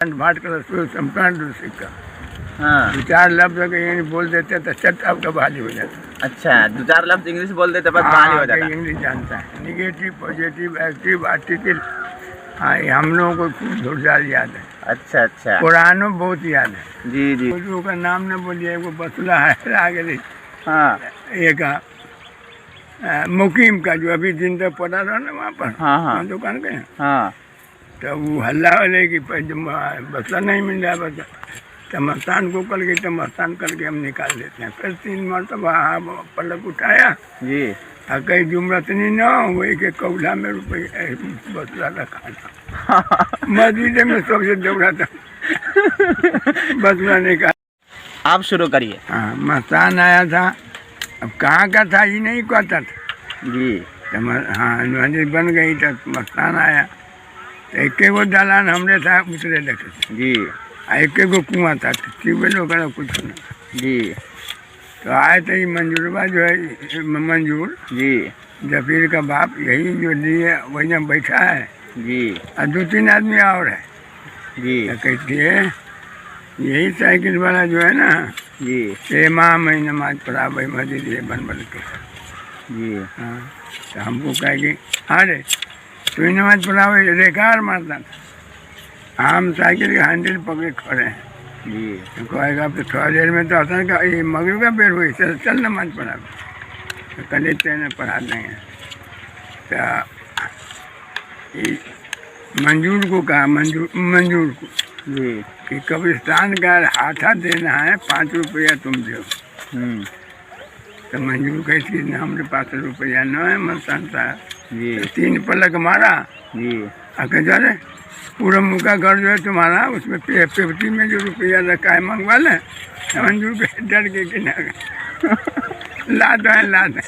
भाट कर संप्रांत सिक्का हाँ। 2-4 लफ्ज अगर इंग्लिश बोल देते तो चट आपका बहाली हो जाता। अच्छा, 2-4 लफ्ज इंग्लिश बोल देते बस बहाली हो जाता। इंग्लिश जानता है, निगेटिव पॉजिटिव एक्टिव आर्टिकल। हाँ, ये हम लोगों को खूब जोरदार याद है। अच्छा अच्छा। पुरानों बहुत याद है। जी जी। उर्दू का नाम न बोलिए, वो बसुला है आगे हाँ एक मुकीम का जो अभी दिन तक पड़ा रहा ना वहाँ पर, हाँ हाँ वहाँ दुकान के हाँ। तो वो हल्ला वाले की बसला नहीं मिल रहा बस, तो मस्तान को करके तो मस्तान करके हम निकाल देते हैं। फिर 3 मरतबा पलक उठाया जी। कई जुमरतनी न वही के कौला में रुपये बसला रखा मस्जिद में सबसे दौड़ा था बसला निकाल। आप शुरू करिए। हाँ, मस्तान आया था, अब कहाँ का था ये नहीं कहता था जी। तो हाँ मस्जिद बन गई तो मस्तान आया तो एक गो दालान हमरे था उतरे देखे जी एक गो कुआं था, ट्यूबवेल वगैरह कुछ नहीं। जी तो आए तो ये मंजूरबा जो है मंजूर जी जफीर का बाप यही जो लिए वही बैठा है जी और 2-3 आदमी और है। जी तो कहती है यही साइकिल वाला जो है ना जी ये माँ में नमाज पढ़ा भाई मस्जिद ये बन के। जी। हाँ, तो हमको कहेगी अरे तू ही नमाज पढ़ा रेकार मारता था, हम साइकिल के हैंडल पकड़े खड़े हैं। जी तो कहेगा अब तो थोड़ा देर में तो हसन का ये मगरिब का बेर हुई, चल नमाज पढ़ा। तो कल तेने पढ़ा देंगे। तो ये मंजूर को कहा, मंजूर को जी कि कब्रिस्तान का हाथा देना है 5 रुपया तुम दो। तो मंजूर कैसी हमरे पास रुपया न है मस्तान साहब। जी तो 3 पलक मारा जी आके जा रहे पूरा मुका घर जो है तुम्हारा उसमें पेप्टी में जो रुपया रखा है मंगवा ले। मंजूर के डर के किनारे ला दो है ला दे।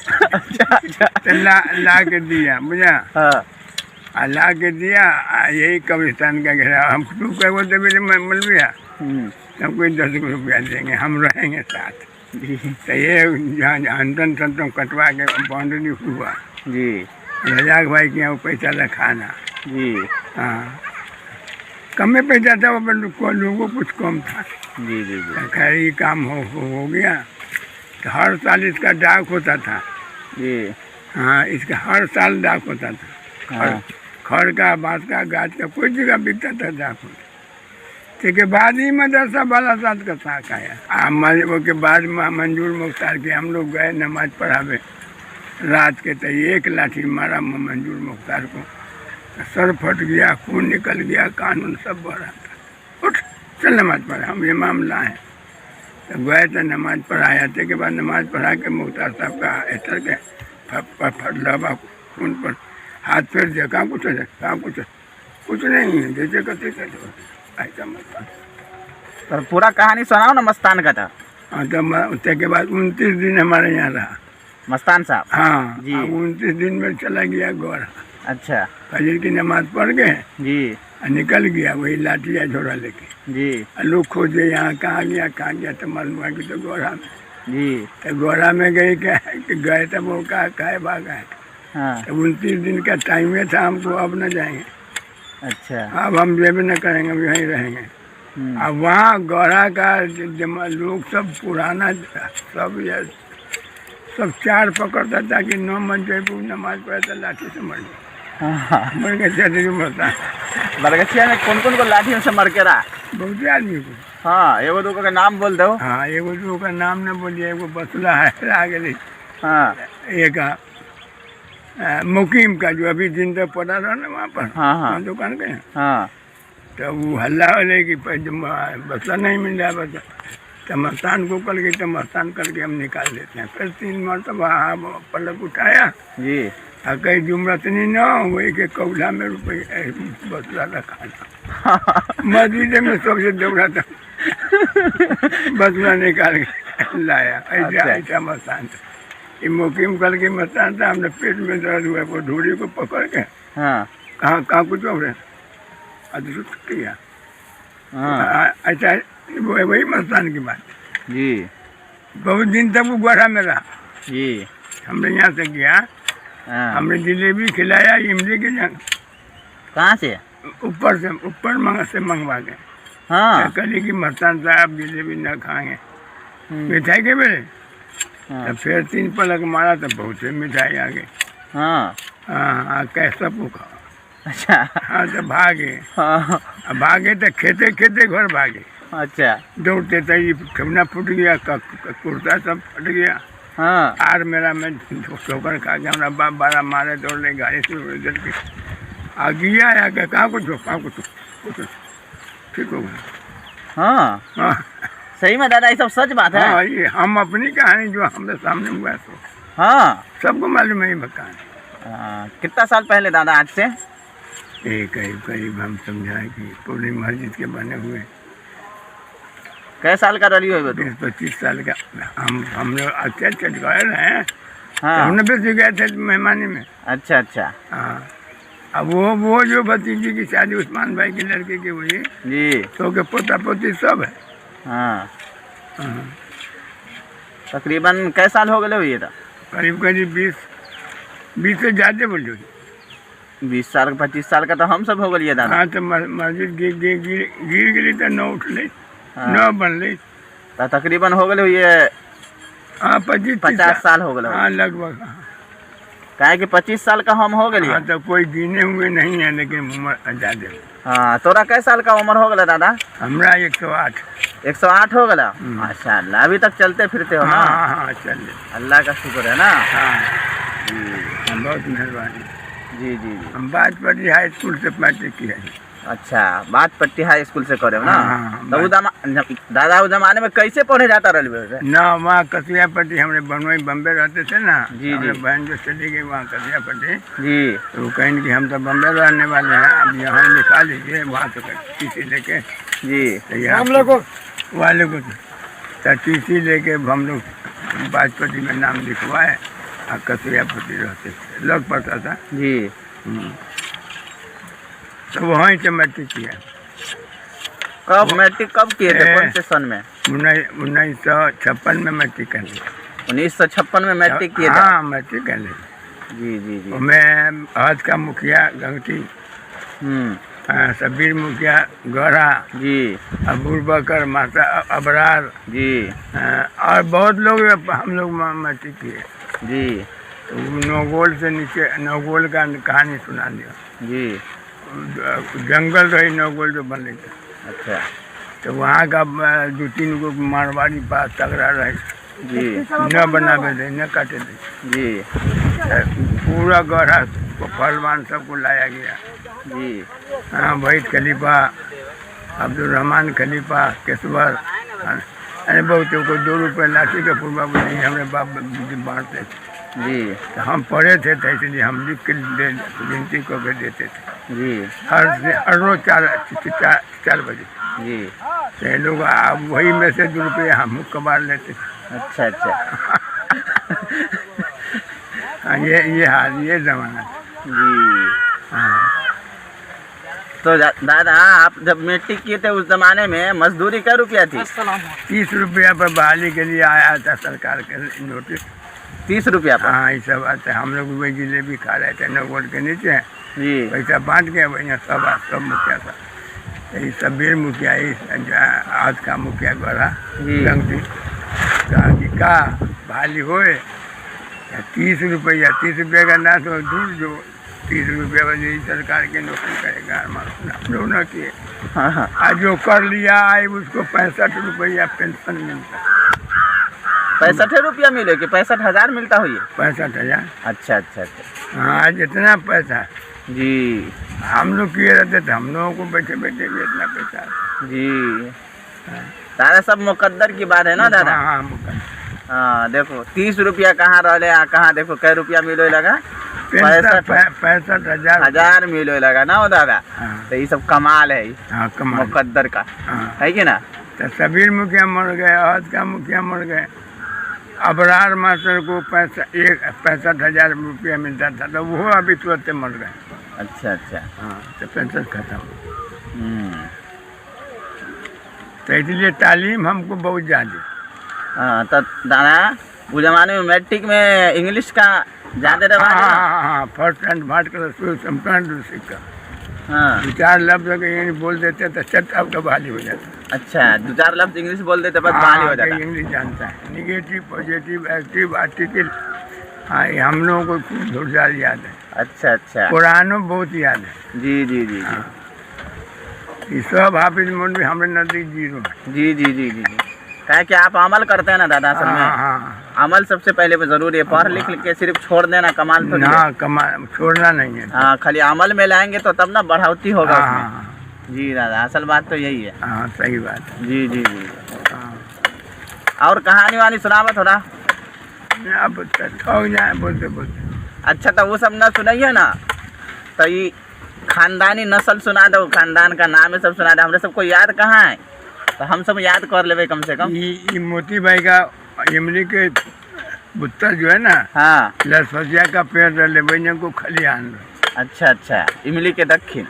तो ला के दिया बुझा। हाँ ला के दिया यही कब्रिस्तान का घेरा हम तू कह बोलते मेरे मलबिया हमको 10 रुपया देंगे, हम रहेंगे साथ। जी तो ये जहाँ अंतन संतों कटवा के बाउंड्री हुआ जी रजाक भाई के यहाँ पैसा रखाना। जी हाँ, कम में पैसा था, वो लोगों कुछ कम था। जी जी जी खैर ये काम हो गया। तो हर साल इसका डाक होता था। जी। हाँ, इसका हर साल डाक होता था। हाँ खड़ का बांस का गाछ का कोई जगह बिकता था डाक होता। के बाद ही मदरसा वाला साथ का साथ आया। के बाद मंजूर मुख्तार के हम लोग गए नमाज पढ़ावे रात के, तो 1 लाठी मारा मंजूर मुख्तार को, सर फट गया, खून निकल गया, कानून सब बह रहा था। उठ चल नमाज पढ़ा, हम इमाम लाए। तो गए तो नमाज पढ़ाया थे के बाद नमाज पढ़ा के मुख्तार साहब का एतर के फटलवा खून पर हाथ फेर दिया। कहाँ कुछ नहीं है जैसे कहते थे ऐसा मस्तान। तो पूरा कहानी सुनाओ ना मस्तान का था। हाँ, तो उसके के बाद 29 दिन हमारे यहाँ रहा मस्तान साहब। हाँ जी। 29 दिन में चला गया गौरा। अच्छा फजर की नमाज पढ़ के जी निकल गया वही लाठिया झोड़ा लेके। जी लोग खोजे यहाँ कहाँ गया तो मालूम हुआ कि तो गौरा में। जी। तो गौरा में गए क्या कि गए तो वो कहा भागा है। हाँ तो 29 दिन का टाइम में था हमको, अब न जाएंगे, अच्छा। अब हम जेब न करेंगे, अब यहीं रहेंगे। अब वहाँ गौरा का लोग सब पुराना सब 4 पकड़ता था कि 9 मन जयपुर नमाज पढ़े तो लाठी से मर गया। मर गया चढ़ मरता बरगछिया में कौन कौन को लाठी से मर के रहा? बहुत आदमी को। हाँ एगो दो का नाम बोल दो। हाँ, एगो दो का नाम न बोलिए, एगो बसुला है आगे। हाँ एक मुकीम का जो अभी दिन तक पड़ा रहा ना वहाँ पर, हाँ हाँ दुकान के। हाँ तो वो हल्ला वाले की बसला नहीं मिल रहा बस, तो मस्तान को करके तो मस्तान करके हम निकाल देते हैं। फिर 3 मरतबा पलक उठाया जी कई जुमरतनी न वही के कौला में रुपये बसला रखा मस्जिद में सबसे दौड़ा था बसला निकाल के लाया। ऐसा मस्तान था। ये मुकीम करके मस्तान था। हमने पेट में दर्द हुआ वो ढूढ़ी को पकड़ के हाँ कहाँ कुछ हो रहे अद्भुत किया। ऐसा वही मस्तान की बात जी। बहुत दिन तक वो गोरा में रहा जी। हमने यहाँ से गया, हमने जलेबी खिलाया इमली के जंग कहाँ से? ऊपर से मंगवा के। हाँ कली की मस्तान साहब जिलेबी न खाएंगे हम्म, मिठाई के बेरे हाँ तो फिर 3 पलक मारा तो बहुत से मिठाई आ गई। हाँ हाँ कैसा भूखा। अच्छा हाँ तो भागे। हाँ अब भागे तो खेते खेते घर भागे। अच्छा दौड़ते तो ये ठेवना फूट गया, कुर्ता सब फट गया। हाँ आर मेरा मैं ठोकर खा के हमारा बाप बारह मारे दौड़ ले गाड़ी से उधर के आ गया या क्या कहाँ कुछ हो कहाँ कुछ हो, कुछ हो। ठीक हो गया। हाँ हाँ सही में दादा ये सब सच बात है। हाँ ये हम अपनी कहानी जो हमारे सामने हुआ तो हाँ सबको मालूम है ये कहानी। कितना साल पहले दादा आज से? ये करीब करीब हम समझाए कि पूरी मस्जिद के बने हुए कै साल का रही हो तू? 20-25 साल का। हम लोग अच्छे अच्छे गए रहे हैं। हाँ हमने भी गए थे मेहमानी में। अच्छा अच्छा हाँ अब वो जो भतीजी की शादी उस्मान भाई की लड़के की हुई जी तो के पोता पोती सब है। हाँ हाँ, तकरीबन कै साल हो गए ये था? करीब करीब 20 से ज़्यादा बोलिए। 20 साल 25 साल का तो हम सब हो गए दादा। हाँ तो मस्जिद गिर गई तो न उठ ली हाँ। न बन ली। तो तकरीबन हो गए ये हाँ 25-30 50 साल हो गए। हाँ लगभग। हाँ काहे कि 25 साल का हम हो गए। हाँ तो कोई गिने हुए नहीं है लेकिन उम्र ज़्यादा। हाँ तोरा कै साल का उम्र हो गया दादा? हमरा 108। 108 हो गया। माशाल्लाह अभी तक चलते फिरते हो ना? हाँ हाँ हाँ चल। अल्लाह का शुक्र है ना। हाँ जी हम बहुत मेहरबानी। जी जी जी। हम बाजपट्टी हाई स्कूल से मैट्रिक किया है। अच्छा बात पट्टी हाई स्कूल से करे हो ना? हाँ, तो दादा उस जमाने में कैसे पढ़े जाता रहे? ना वहाँ कसियापट्टी हमने बनवाई बम्बे रहते थे ना। जी, हमारे जी। बहन जो चली गई वहाँ कसियापट्टी जी तो वो कहेंगे कि हम तो बम्बे रहने वाले हैं अब यहाँ लिखा लीजिए वहाँ तो टीसी लेके जी तो हम लोग वाले को तो टीसी लेके हम लोग बाजपट्टी में नाम लिखवाए और कसियापट्टी रहते थे लग पड़ता था। जी। तो वहीं से मैट्रिक किया। कब मैट्रिक कब किए थे? ए, कौन से सन में? 1956 में मैट्रिक कर ली। 1956 में मैट्रिक किए थे? हाँ मैट्रिक कर ली। जी जी जी। मैं हज का मुखिया गंगटी, सबीर मुखिया गौरा, जी अबूर बकर माता अबरार जी और बहुत लोग हम लोग मैट्रिक किए। जी तो नौगोल से नीचे नौगोल का कहानी सुना दिया। जी। जंगल रही नौगोल जो बन रही थी अच्छा तो वहाँ का 2-3 गो मारवाड़ी पास तगड़ा रहे जी न बनावे थे न काटे थे। जी पूरा गौरा को फलवान सबको लाया गया। जी। हाँ वहीद खलीफा, अब्दुल रहमान खलीफा, केसवर, अरे बहुत को 2 रुपये लाठी का पूर्वा बोली हमारे बाप बांटते थे। जी तो हम पढ़े थे तो इसलिए हम लिख के गिनती को भी देते थे जी हर रोज 4 बजे। जी। तो ये लोग वही में से 2 रुपये हम कबाड़ लेते थे। अच्छा अच्छा। हाँ ये हाल ये ज़माना था। जी। हाँ तो दादा आप जब मैट्रिक किए थे उस जमाने में मजदूरी क्या रुपया थी? 30 रुपया पर बहाली के लिए आया था सरकार के नोटिस। 30 रुपया पर? हाँ ये सब आता है। हम लोग वही जिलेबी खा रहे थे नौगोल के नीचे जी। पैसा बांट के वही सब मुखिया था। ये सबीर मुखिया आज का मुखिया गौरा जी। गंगटी कहा कि का बहाली होए 30 रुपया 30 रुपये का ना तो दूर जो 30 रुपये वाली सरकार के नौकरी करेगा हम लोग न किए। हाँ हाँ। आज जो कर लिया है उसको 65 रुपया पेंशन मिलता है। 65 रुपया मिले कि 65,000 मिलता हुई? 65,000। अच्छा अच्छा अच्छा। हाँ आज इतना पैसा जी हम लोग किए रहते थे हम लोगों को बैठे बैठे भी इतना पैसा। जी। दादा सब मुकद्दर की बात है ना दादा? हाँ हाँ मुकद्दर। हाँ देखो 30 रुपया कहाँ रहे कहाँ देखो कै रुपया मिलो लगा? 65,000 मिलो लगा ना वो दादा। हाँ तो ये सब कमाल है हाँ कमाल। मुकद्दर का हाँ है कि ना? तो सबीर मुखिया मर गए आज का मुखिया मर गए। अबरार मास्टर को 65,000 रुपया मिलता था तो वो अभी तुरंत मर गए। अच्छा अच्छा। हाँ तो पेंशन खत्म। तो इसलिए तालीम हमको बहुत ज़्यादा। हाँ तो दादा उस जमाने में मैट्रिक में इंग्लिश का ज़्यादा रहा? हाँ फर्स्ट एंड भाट का सिक्का। हाँ। 2-4 लफ्ज अगर इंग्लिश बोल देते तो चट आपका बहाली हो जाता। अच्छा 2-4 लफ्ज इंग्लिश बोल देते बस बहाली हो जाता। इंग्लिश जानता है, निगेटिव पॉजिटिव एक्टिव आर्टिकल। हाँ, ये हम लोगों को खूब जोरदार याद है। अच्छा अच्छा। कुरानो बहुत याद है। जी जी जी हाँ, ये सब हाफिज मौलवी हमारे नजदीक जीरो है। जी जी जी जी। क्या है कि आप अमल करते हैं ना दादा असल हाँ में। हाँ अमल सबसे पहले भी जरूरी है। पढ़ लिख के सिर्फ छोड़ देना कमाल तो नहीं है। ना, कमा छोड़ना नहीं है। हाँ खाली अमल में लाएंगे तो तब ना बढ़ोतरी होगा हाँ उसमें। हाँ जी दादा असल बात तो यही है। हाँ, सही बात है। जी जी जी। हाँ, और कहानी वानी सुनावा थोड़ा। अब ठग जाए बोलते बोलते। अच्छा तो वो सब ना सुनाइए ना, तो ये खानदानी नस्ल सुना दो, खानदान का नाम है सब सुना दो। हमरे सबको याद कहाँ है, तो हम सब याद कर लेवे कम से कम। ये मोती भाई का इमली के बुत्तर जो है ना, हाँ लसफसिया का पेड़ रहे वही को खलिहान रहे। अच्छा अच्छा। इमली के दक्षिण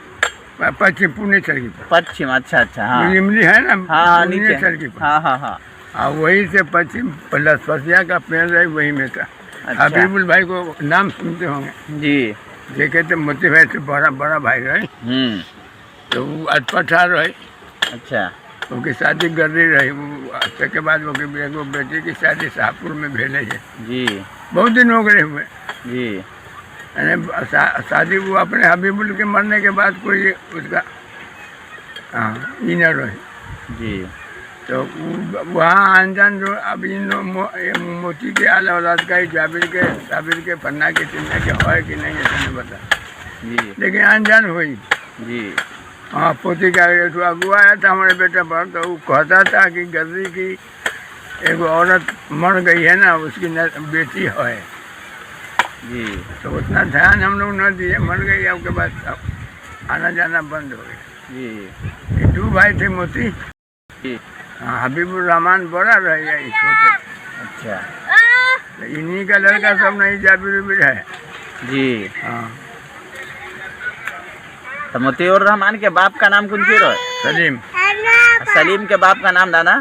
पश्चिम पुणे सड़की पर पश्चिम। अच्छा अच्छा। हाँ जो इमली है ना, हाँ हाँ पुणे नीचे। सड़की पर। हाँ हाँ हाँ। हाँ, वही से पश्चिम लसफसिया का पेड़ रहे वही में था। अच्छा। हबीबुल भाई को नाम सुनते होंगे, जी। देखे तो मोती भाई से बड़ा बड़ा भाई रहे, तो वो अटपटा रहे। अच्छा उनकी शादी कर रही रही। वो उसके बाद वो बेटी की शादी शाहपुर में भेजे है। जी बहुत दिन हो गए हुए। जी। यानी शादी वो अपने हबीबुल के मरने के बाद कोई उसका हाँ ही न रहे। जी तो वहाँ अनजान जो अब इन मोती के आला औलाद का ही जाबिर के पन्ना के चिन्ह के है कि नहीं ऐसा नहीं बता, जी लेकिन अनजान हुई। जी। हाँ, पोती का एक अगुआ आया था हमारे बेटा पर, तो वो कहता था कि गद्दी की एक औरत मर गई है ना, उसकी बेटी है। जी तो उतना ध्यान हम लोग न दिए, मर गई। अब के बाद अब आना जाना बंद हो गया। जी ये 2 भाई थे मोती। जी। हाँ, हबीबुर रहमान बड़ा रह गया छोटे। अच्छा तो इन्हीं का लड़का सब नहीं जाबिर उबिर है। जी। हाँ, तो मोतीउर रहमान के बाप का नाम कौन सी रहे? सलीम। सलीम के बाप का नाम दादा?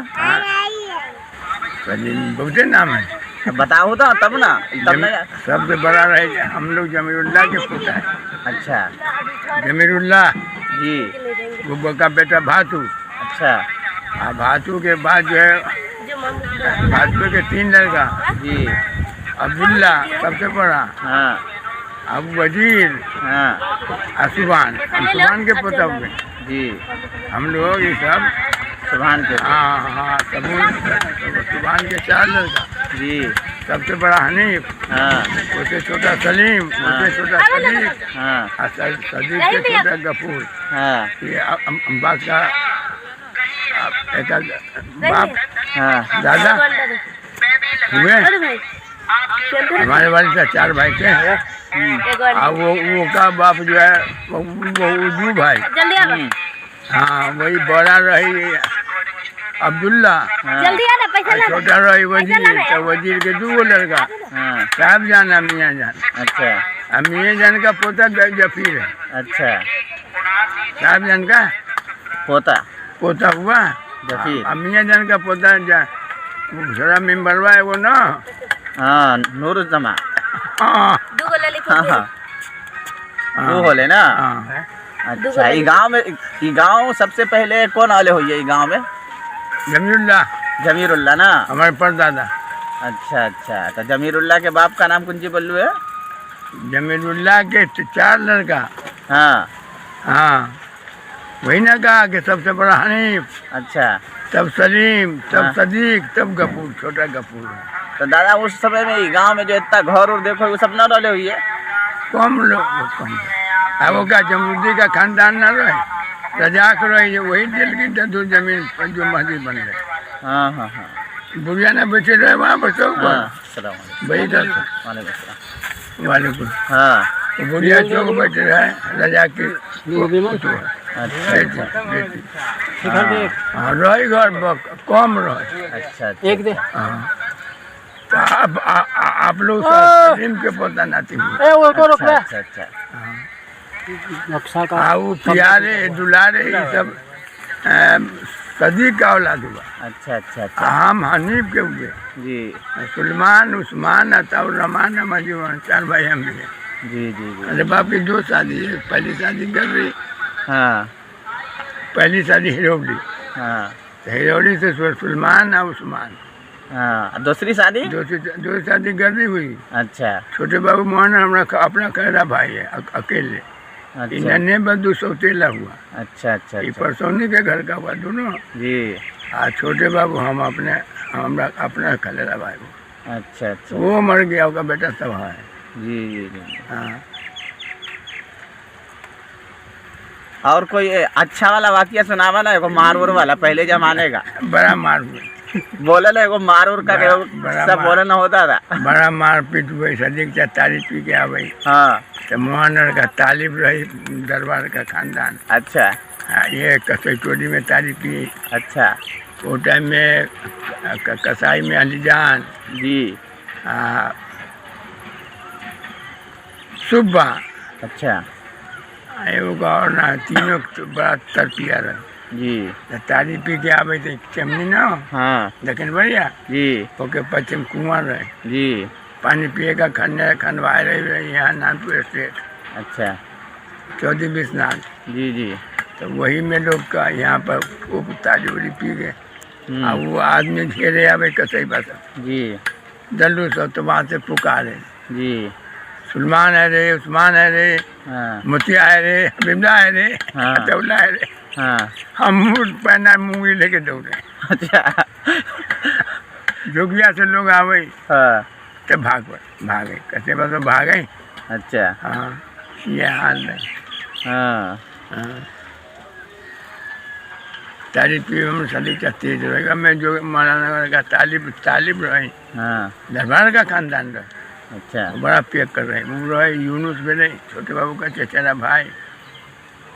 सलीम बहुते नाम है। तो बताओ तो तब ना, तब ना। सबसे बड़ा रहे हम लोग जमीरुल्लाह के पुत्र है। अच्छा जमीरुल्लाह जी। गुब्बा का बेटा भातू। अच्छा भातू के बाद जो है भातू के 3 लड़का। जी। अब्दुल्ला सबसे बड़ा, हाँ अब वजीर, हाँ सुभान। हम सुभान के पुत्र हुए जी। हम लोग ये सब। सुभान के। हाँ हाँ, सुभान के 4 लड़का। जी। सबसे बड़ा हनीफ, हाँ उससे छोटा सलीम, उससे छोटा सदीक, हाँ और सदीक से छोटा गफूर। हाँ ये अब्बास का एक बाप हाँ। दादा हुए। हमारे वाले से 4 भाई थे। अब वो का बाप जो है वो 2 भाई। हाँ, वही बड़ा रही अब्दुल्ला, जल्दी आना, पैसा ला। छोटा रही वजीर। तो वजीर के 2 लड़का, हाँ। साहब जान और मियाँ जान। अच्छा अब मियाँ जान का पोता जफीर है। अच्छा। साहब जान का पोता हुआ जफीर। अब मियाँ जान का पोता थोड़ा मेम्बरवा है वो ना। हाँ नूरुज्जमा। हाँ हाँ हाँ वो होले ना। हाँ, अच्छा ये गांव सबसे पहले कौन आले हुई है ये गांव में? जमीरुल्लाह ना, हमारे परदादा। अच्छा अच्छा। तो जमीरुल्लाह के बाप का नाम कुंजी बल्लू है? जमीरुल्लाह के 4 लड़का। हाँ हाँ, वही ना कहा कि सबसे बड़ा हनीफ, अच्छा। तब सलीम, तब हाँ। सदीक, तब गफूर, छोटा गफूर है। तो दादा उस समय में गांव में जो इतना घर और देखो वो सब न डाले हुई है? कम लोग कम। अब वो का जमरुद्दी का खानदान न रहे, रजाक रहे, वही दिल की दो जमीन पर जो मस्जिद बन गए। हाँ हाँ हाँ। बुढ़िया ने बैठे रहे वहाँ पर चौक पर। हाँ अस्सलाम वही था वालेकुम अस्सलाम। वालेकुम। हाँ तो बुढ़िया चौक बैठे रहे, रजा की अच्छा अच्छा बेटी। हाँ, रही घर कम रहे। अच्छा अच्छा। हाँ, तो आप लोग सलीम के पोता नाती हुए। अच्छा अच्छा अच्छा। हाँ, वो प्यारे दुलारे ये सब सदीक का औलाद हुआ। अच्छा अच्छा अच्छा। हम हनीफ के हुए। जी सुलेमान, उस्मान, अताउर रहमान, मजीवन 4 भाई हम भी हैं। जी जी जी। अरे बाप की 2 शादी है, पहली शादी कर रही हाँ पहली शादी हिरोली, हाँ तो हिरोली से सलमान और उस्मान। हाँ। दूसरी शादी? दूसरी शादी गर्दी हुई। अच्छा छोटे बाबू मोहन हमारा अपना खैरा भाई है, अकेले। अच्छा इन्होंने बस 200 तेला हुआ। अच्छा अच्छा ये अच्छा परसौनी के घर का हुआ दोनों। जी। छोटे बाबू हम हमरा अपना खलेरा भाई वो। अच्छा अच्छा वो मर गया, उसका बेटा सब है। जी जी जी। हाँ। और कोई अच्छा वाला वाकिया सुनावा ना, एगो मार वाला पहले जमाने का। बड़ा मार हुई, बोले ना एगो मार का बड़ा सब मार। बोले ना होता था। बड़ा मार पीट हुई, सदिक चा तारीफ पी के आवे। हाँ तो मोहनर का तालिब रही दरबार का खानदान। अच्छा ये कसई में तारीफ की। अच्छा वो टाइम में कसाई में अलीजान, जी। सुब्बा, अच्छा एगो और ना, तीनों तो बड़ा तरपिया रहे। जी तारीफ पी के आवे थे चमनी ना। हाँ लेकिन बढ़िया जी ओके पश्चिम कुआं रहे, जी। पानी पिए का खनवाए रहे यहाँ नानपुर स्टेट अच्छा 14-20 नाल। जी जी। तो वही में लोग का यहाँ पर खूब ताजोरी पी गए। हम्म, अब वो आदमी घेरे आवे कसई बस जी दल्लू सब, तो वहाँ से पुकारे जी। सलमान है रे, उस्मान है रे, हाँ मुतिया है रे, हबीबला है रे, हाँ। अतौला है रे। हाँ हम मुँह पहना मूंगी लेके दौड़े। अच्छा जोगिया से लोग आवे हाँ तो भागे कैसे बस भागे। अच्छा हाँ ये हाल है। हाँ हाँ। तारीफ भी हम सदी का तेज रहेगा। मैं जो मौलाना का तालिब रहे, हाँ दरबार का खानदान रहे, अच्छा बड़ा पेक कर रहे। वो रहे यूनुस बेले, छोटे बाबू का चचेरा भाई।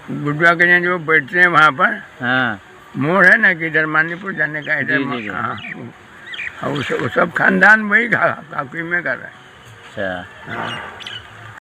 गुड्डा के यहाँ जो बैठते हैं वहाँ पर हाँ मोड़ है ना कि इधर मानीपुर जाने का, इधर जी, जी, जी। हाँ। और वो सब खानदान वही काकी में कर रहा है। अच्छा हाँ।